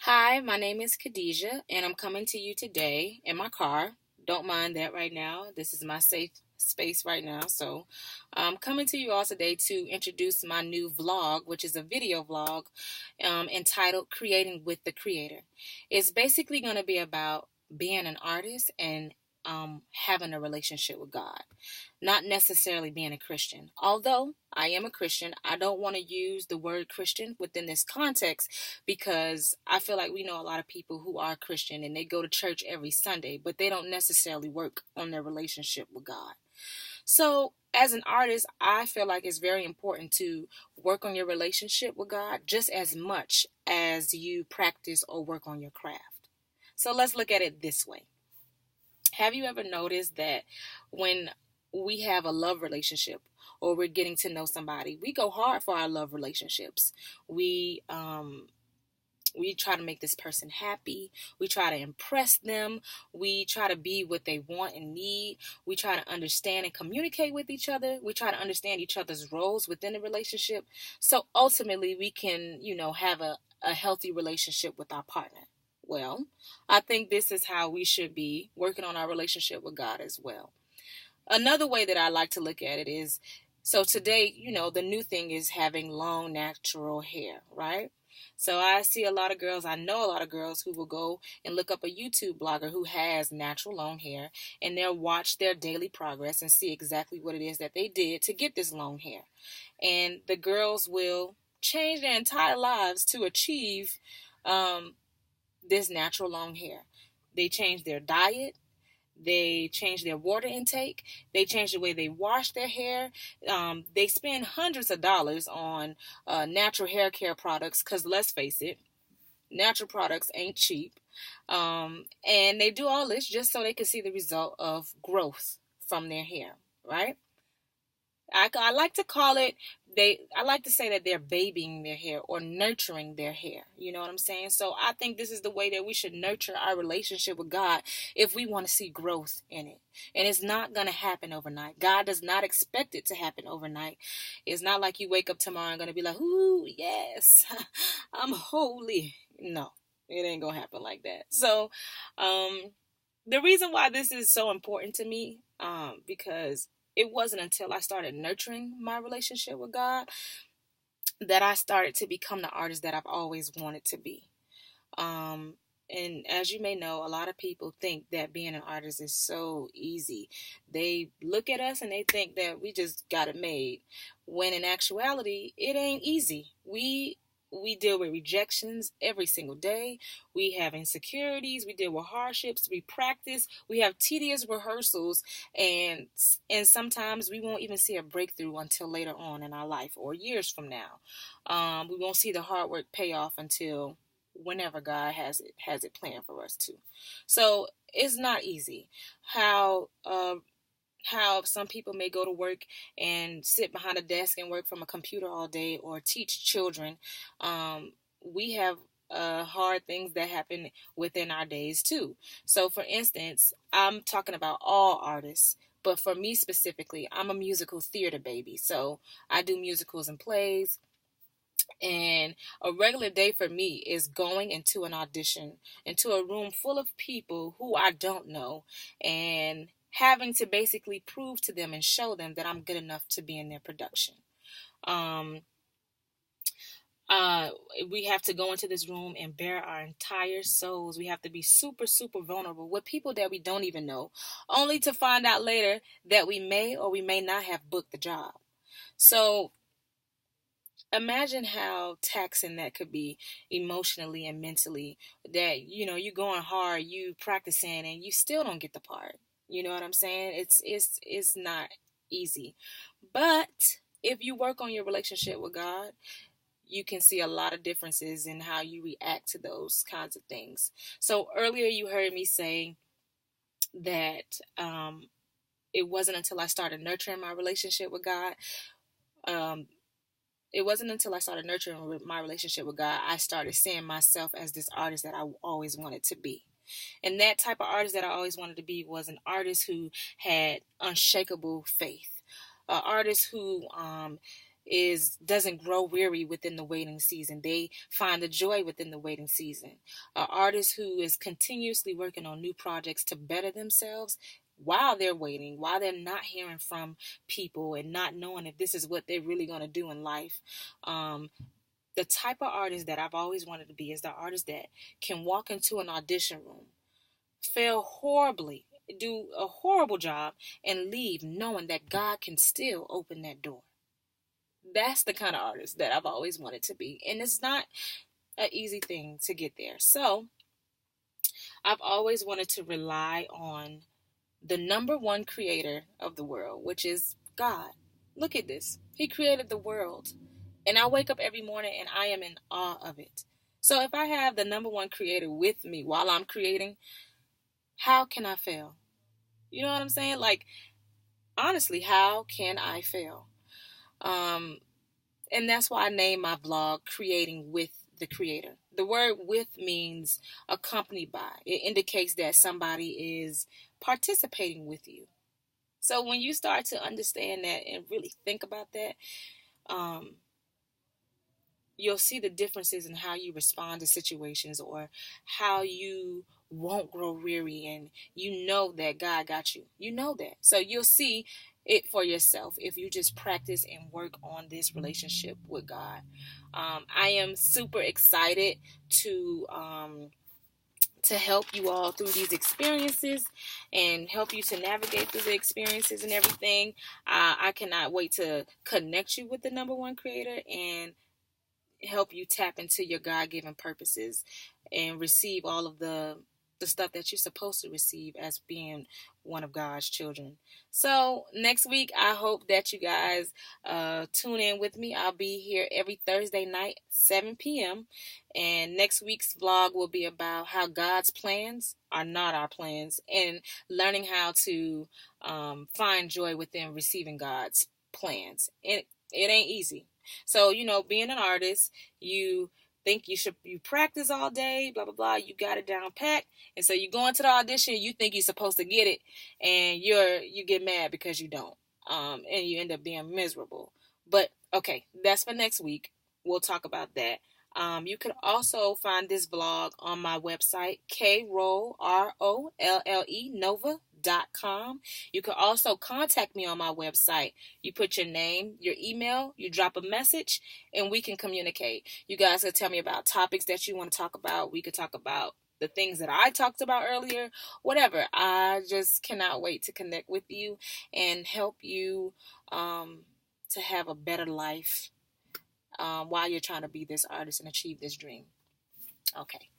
Hi, my name is Khadijah, and I'm coming to you today in my car. Don't mind that right now. This is my safe space right now. So, I'm coming to you all today to introduce my new vlog, which is a video vlog entitled Creating with the Creator. It's basically going to be about being an artist and having a relationship with God, not necessarily being a Christian. Although I am a Christian, I don't want to use the word Christian within this context because I feel like we know a lot of people who are Christian and they go to church every Sunday, but they don't necessarily work on their relationship with God. So, as an artist, I feel like it's very important to work on your relationship with God just as much as you practice or work on your craft. So, let's look at it this way. Have you ever noticed that when we have a love relationship or we're getting to know somebody, we go hard for our love relationships. We try to make this person happy. We try to impress them. We try to be what they want and need. We try to understand and communicate with each other. We try to understand each other's roles within the relationship. So ultimately, we can, have a healthy relationship with our partner. Well, I think this is how we should be working on our relationship with God as well. Another way that I like to look at it is so today, the new thing is having long natural hair, right? So I see a lot of girls, I know a lot of girls who will go and look up a YouTube blogger who has natural long hair and they'll watch their daily progress and see exactly what it is that they did to get this long hair. And the girls will change their entire lives to achieve um, this natural long hair. They change their diet. They change their water intake. They change the way they wash their hair. They spend hundreds of dollars on natural hair care products because let's face it, natural products ain't cheap. And they do all this just so they can see the result of growth from their hair, right? I like to call it I like to say that they're babying their hair or nurturing their hair. You know what I'm saying? So I think this is the way that we should nurture our relationship with God if we want to see growth in it. And it's not going to happen overnight. God does not expect it to happen overnight. It's not like you wake up tomorrow and going to be like, "Ooh, yes, I'm holy." No. It ain't going to happen like that. So, the reason why this is so important to me, because it wasn't until I started nurturing my relationship with God that I started to become the artist that I've always wanted to be. Um, and as you may know, a lot of people think that being an artist is so easy. They look at us and they think that we just got it made. When in actuality, it ain't easy. We deal with rejections every single day. We have insecurities. We deal with hardships. We practice. We have tedious rehearsals, and sometimes we won't even see a breakthrough until later on in our life or years from now. We won't see the hard work pay off until whenever God has it planned for us to. So it's not easy. How some people may go to work and sit behind a desk and work from a computer all day or teach children. We have hard things that happen within our days too. So, for instance, I'm talking about all artists. But for me specifically, I'm a musical theater baby. So I do musicals and plays. And a regular day for me is going into an audition, into a room full of people who I don't know, and having to basically prove to them and show them that I'm good enough to be in their production. Um, uh, we have to go into this room and bare our entire souls. We have to be super, super vulnerable with people that we don't even know, only to find out later that we may or we may not have booked the job. So imagine how taxing that could be emotionally and mentally, that you're going hard, you practicing, and you still don't get the part. You know what I'm saying? It's not easy. But if you work on your relationship with God, you can see a lot of differences in how you react to those kinds of things. So earlier you heard me say that it wasn't until I started nurturing my relationship with God, um, it wasn't until I started nurturing my relationship with God, I started seeing myself as this artist that I always wanted to be. And that type of artist that I always wanted to be was an artist who had unshakable faith, an artist who doesn't grow weary within the waiting season. They find the joy within the waiting season. An artist who is continuously working on new projects to better themselves while they're waiting, while they're not hearing from people and not knowing if this is what they're really going to do in life. The type of artist that I've always wanted to be is the artist that can walk into an audition room, fail horribly, do a horrible job, and leave knowing that God can still open that door. That's the kind of artist that I've always wanted to be. And it's not an easy thing to get there. So I've always wanted to rely on the number one creator of the world, which is God. Look at this. He created the world. And I wake up every morning and I am in awe of it. So if I have the number one creator with me while I'm creating, how can I fail? You know what I'm saying? Like, honestly, how can I fail? Um, and that's why I named my blog Creating with the Creator. The word with means accompanied by. It indicates that somebody is participating with you. So when you start to understand that and really think about that, um, you'll see the differences in how you respond to situations, or how you won't grow weary, and you know that God got you. You know that. So you'll see it for yourself if you just practice and work on this relationship with God. I am super excited to help you all through these experiences and help you to navigate through the experiences and everything. I cannot wait to connect you with the number one creator and help you tap into your God-given purposes and receive all of the stuff that you're supposed to receive as being one of God's children. So next week, I hope that you guys tune in with me. I'll be here every Thursday night, 7 p.m. And next week's vlog will be about how God's plans are not our plans, and learning how to find joy within receiving God's plans. It ain't easy. So, being an artist, you think you practice all day, blah blah blah, you got it down pat, and so you go into the audition, you think you're supposed to get it, and you get mad because you don't. And you end up being miserable. But okay, that's for next week. We'll talk about that. You can also find this vlog on my website, KROLLE Nova.com. You can also contact me on my website. You put your name, your email, you drop a message, and we can communicate. You guys can tell me about topics that you want to talk about. We could talk about the things that I talked about earlier, whatever. I just cannot wait to connect with you and help you to have a better life while you're trying to be this artist and achieve this dream. Okay.